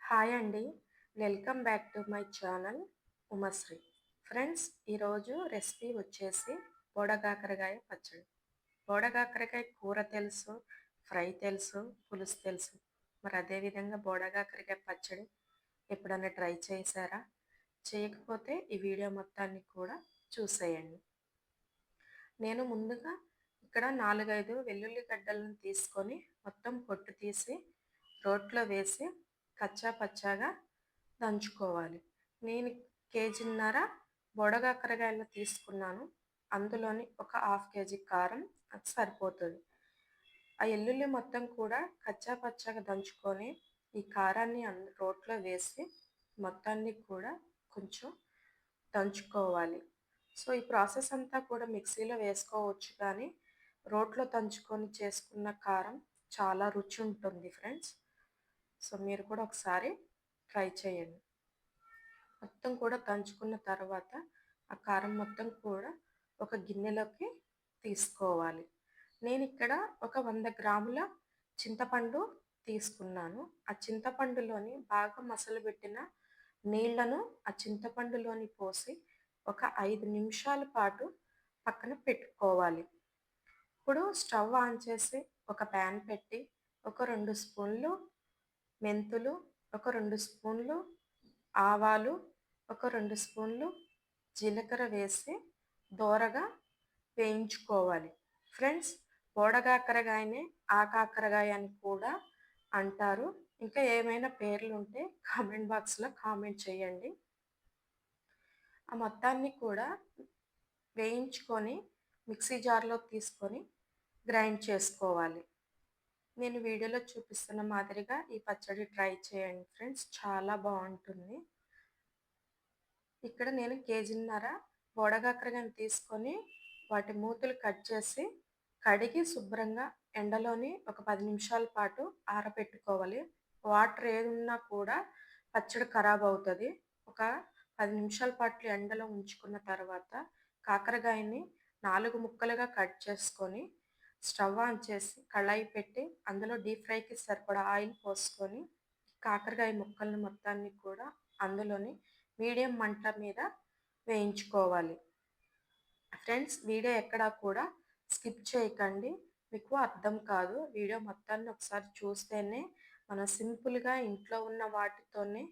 Hi అండి. Welcome back to my channel Umashree. Friends, ఈరోజు recipe వచ్చేసి బోడకాకరకాయ పచ్చడి. బోడకాకరకాయ కూర తెలుసు, ఫ్రై తెలుసు, పులుసు తెలుసు. మరి అదేవిధంగా బోడకాకరకాయ పచ్చడి ఎప్పుడన్నా ట్రై చేశారా? చేయకపోతే ఈ వీడియో మొత్తాన్ని కూడా చూసేయండి. నేను ముందుగా ఇక్కడ 4, 5 వెల్లుల్లి గడ్డలను తీసుకొని మొత్తం పొట్టు తీసి రోట్లో వేసి కచ్చా పచ్చాగా దంచుకోవాలి. నేను కేజీన్నర బొడగాకరకాయలు తీసుకున్నాను. అందులోని ఒక హాఫ్ కేజీ కారం అది సరిపోతుంది. ఆ ఎల్లుల్లి మొత్తం కూడా కచ్చా పచ్చాగా దంచుకొని ఈ కారాన్ని రోట్లో వేసి మొత్తాన్ని కూడా కొంచెం దంచుకోవాలి. సో ఈ ప్రాసెస్ అంతా కూడా మిక్సీలో వేసుకోవచ్చు, కానీ రోట్లో దంచుకొని చేసుకున్న కారం చాలా రుచి ఉంటుంది ఫ్రెండ్స్. సో మీరు కూడా ఒకసారి ట్రై చేయండి. మొత్తం కూడా దంచుకున్న తర్వాత ఆ కారం మొత్తం కూడా ఒక గిన్నెలోకి తీసుకోవాలి. నేను ఇక్కడ ఒక 100 గ్రాముల చింతపండు తీసుకున్నాను. ఆ చింతపండులోని బాగా మసలుబెట్టిన నీళ్లను ఆ చింతపండులోని పోసి ఒక 5 నిమిషాల పాటు పక్కన పెట్టుకోవాలి. ఇప్పుడు స్టవ్ ఆన్ చేసి ఒక ప్యాన్ పెట్టి ఒక 2 స్పూన్లు మెంతులు, ఒక 2 స్పూన్లు ఆవాలు, ఒక 2 స్పూన్లు జీలకర్ర వేసి దోరగా వేయించుకోవాలి. ఫ్రెండ్స్, బోడకాకరకాయనే ఆకాకరకాయ అని కూడా అంటారు. ఇంకా ఏమైనా పేర్లు ఉంటే కామెంట్ బాక్స్లో కామెంట్ చేయండి. ఆ మొత్తాన్ని కూడా వేయించుకొని మిక్సీ జార్లో తీసుకొని గ్రైండ్ చేసుకోవాలి. నేను వీడియోలో చూపిస్తున్న మాదిరిగా ఈ పచ్చడి ట్రై చేయండి ఫ్రెండ్స్, చాలా బాగుంటుంది. ఇక్కడ నేను కేజీన్నర బోడకాకరకాయని తీసుకొని వాటి మూతులు కట్ చేసి కడిగి శుభ్రంగా ఎండలోని ఒక 10 నిమిషాల పాటు ఆరబెట్టుకోవాలి. వాటర్ ఏదున్నా కూడా పచ్చడి ఖరాబ్ అవుతుంది. ఒక 10 నిమిషాల పాటు ఎండలో ఉంచుకున్న తర్వాత కాకరకాయని 4 ముక్కలుగా కట్ చేసుకొని స్టవ్ ఆన్ చేసి కళాయి పెట్టి అందులో డీప్ ఫ్రైకి సరిపడా ఆయిల్ పోసుకొని కాకరకాయ ముక్కలను మొత్తాన్ని కూడా అందులోని మీడియం మంట మీద వేయించుకోవాలి. ఫ్రెండ్స్, వీడియో ఎక్కడా కూడా స్కిప్ చేయకండి, మీకు అర్థం కాదు. వీడియో మొత్తాన్ని ఒకసారి చూస్తేనే మనం సింపుల్గా ఇంట్లో ఉన్న వాటితోనే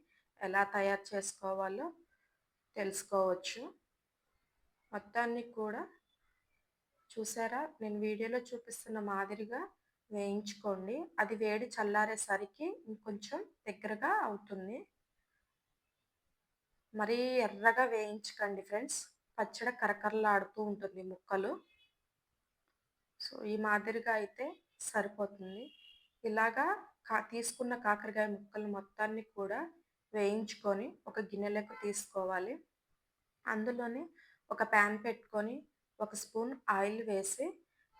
ఎలా తయారు చేసుకోవాలో తెలుసుకోవచ్చు. మొత్తాన్ని కూడా చూసారా, నేను వీడియోలో చూపిస్తున్న మాదిరిగా వేయించుకోండి. అది వేడి చల్లారేసరికి ఇంకొంచెం దగ్గరగా అవుతుంది. మరీ ఎర్రగా వేయించకండి ఫ్రెండ్స్, పచ్చడి కరకరలాడుతూ ఉంటుంది ముక్కలు. సో ఈ మాదిరిగా అయితే సరిపోతుంది. ఇలాగా తీసుకున్న కాకరకాయ ముక్కలు మొత్తాన్ని కూడా వేయించుకొని ఒక గిన్నెలోకి తీసుకోవాలి. అందులోని ఒక ప్యాన్ పెట్టుకొని ఒక స్పూన్ ఆయిల్ వేసి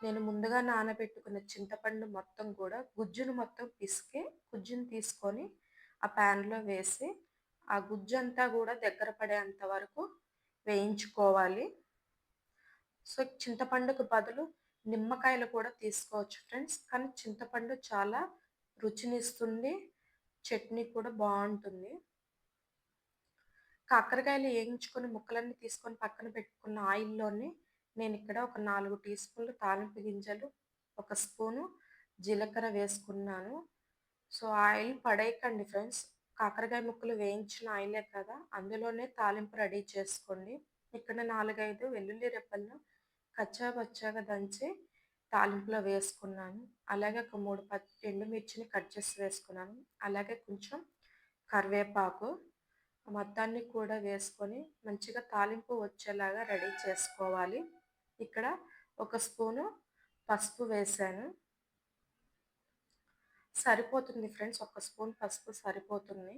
నేను ముందుగా నానబెట్టుకున్న చింతపండు మొత్తం కూడా గుజ్జును మొత్తం పిసికి గుజ్జును తీసుకొని ఆ ప్యాన్లో వేసి ఆ గుజ్జంతా కూడా దగ్గర పడేంత వరకు వేయించుకోవాలి. సో చింతపండుకు బదులు నిమ్మకాయలు కూడా తీసుకోవచ్చు ఫ్రెండ్స్, కానీ చింతపండు చాలా రుచినిస్తుంది, చట్నీ కూడా బాగుంటుంది. కాకరకాయలు వేయించుకొని ముక్కలన్నీ తీసుకొని పక్కన పెట్టుకున్న ఆయిల్లోనే నేను ఇక్కడ ఒక 4 టీ స్పూన్లు తాలింపు గింజలు, ఒక స్పూను జీలకర్ర వేసుకున్నాను. సో ఆయిల్ పడేయకండి ఫ్రెండ్స్, కాకరకాయ ముక్కలు వేయించిన ఆయిలే కదా, అందులోనే తాలింపు రెడీ చేసుకోండి. ఇక్కడ 4, 5 వెల్లుల్లి రెబ్బలను కచ్చా పచ్చాగా దంచి తాలింపులో వేసుకున్నాను. అలాగే ఒక 3 ఎండుమిర్చిని కట్ చేసి వేసుకున్నాను. అలాగే కొంచెం కరివేపాకు మొత్తాన్ని కూడా వేసుకొని మంచిగా తాలింపు వచ్చేలాగా రెడీ చేసుకోవాలి. ఇక్కడ ఒక స్పూను పసుపు వేసాను. సరిపోతుంది ఫ్రెండ్స్, ఒక స్పూన్ పసుపు సరిపోతుంది.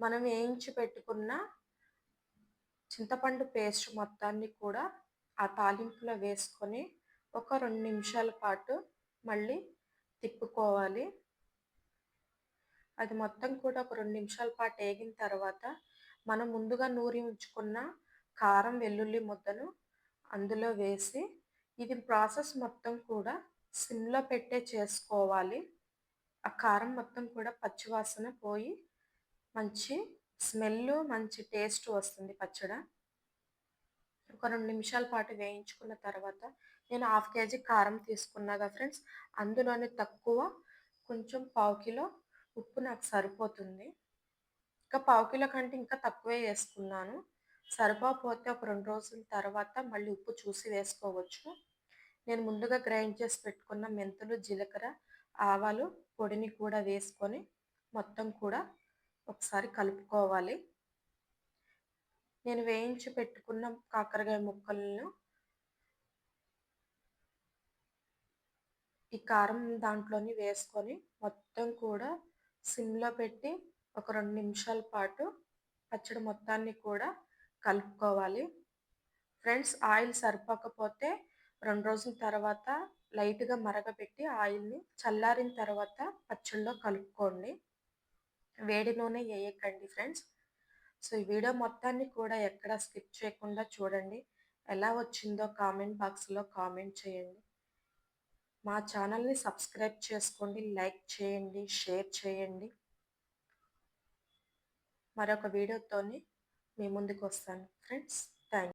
మనం వేయించి పెట్టుకున్న చింతపండు పేస్ట్ మొత్తాన్ని కూడా ఆ తాలింపులో వేసుకొని ఒక 2 నిమిషాల పాటు మళ్ళీ తిప్పుకోవాలి. అది మొత్తం కూడా ఒక 2 నిమిషాల పాటు వేగిన తర్వాత మనం ముందుగా నూరి ఉంచుకున్న కారం వెల్లుల్లి ముద్దను అందులో వేసి ఇది ప్రాసెస్ మొత్తం కూడా సిమ్లో పెట్టే చేసుకోవాలి. ఆ కారం మొత్తం కూడా పచ్చివాసన పోయి మంచి స్మెల్లు, మంచి టేస్ట్ వస్తుంది పచ్చడ. ఒక 2 నిమిషాల పాటు వేయించుకున్న తర్వాత నేను హాఫ్ కేజీ కారం తీసుకున్నాగా ఫ్రెండ్స్, అందులోనే తక్కువ కొంచెం పావు కిలో ఉప్పు నాకు సరిపోతుంది. ఇంకా పావు కిలో కంటే ఇంకా తక్కువే యేసుకున్నాను. సరిపోకపోతే ఒక 2 రోజుల తర్వాత మళ్ళీ ఉప్పు చూసి వేసుకోవచ్చు. నేను ముందుగా గ్రైండ్ చేసి పెట్టుకున్న మెంతులు, జీలకర్ర, ఆవాలు పొడిని కూడా వేసుకొని మొత్తం కూడా ఒకసారి కలుపుకోవాలి. నేను వేయించి పెట్టుకున్న కాకరకాయ ముక్కలను ఈ కారం దాంట్లోని వేసుకొని మొత్తం కూడా సిమ్‌లో పెట్టి ఒక 2 నిమిషాల పాటు పచ్చడి మొత్తాన్ని కూడా కలుపుకోవాలి. ఫ్రెండ్స్, ఆయిల్ సరిపోకపోతే 2 రోజుల తర్వాత లైట్‌గా మరగబెట్టి ఆయిల్‌ని చల్లారిన తర్వాత పచ్చడిలో కలుపుకోండి. వేడి నూనె ఎయకండి ఫ్రెండ్స్. సో, ఈ వీడియో మొత్తాన్ని కూడా ఎక్కడ స్కిప్ చేయకుండా చూడండి. ఎలా వచ్చిందో కామెంట్ బాక్స్‌లో కామెంట్ చేయండి. మా ఛానల్‌ని సబ్స్క్రైబ్ చేసుకోండి, లైక్ చేయండి, షేర్ చేయండి. మరొక వీడియోతోని మీ ముందుకొస్తాను ఫ్రెండ్స్.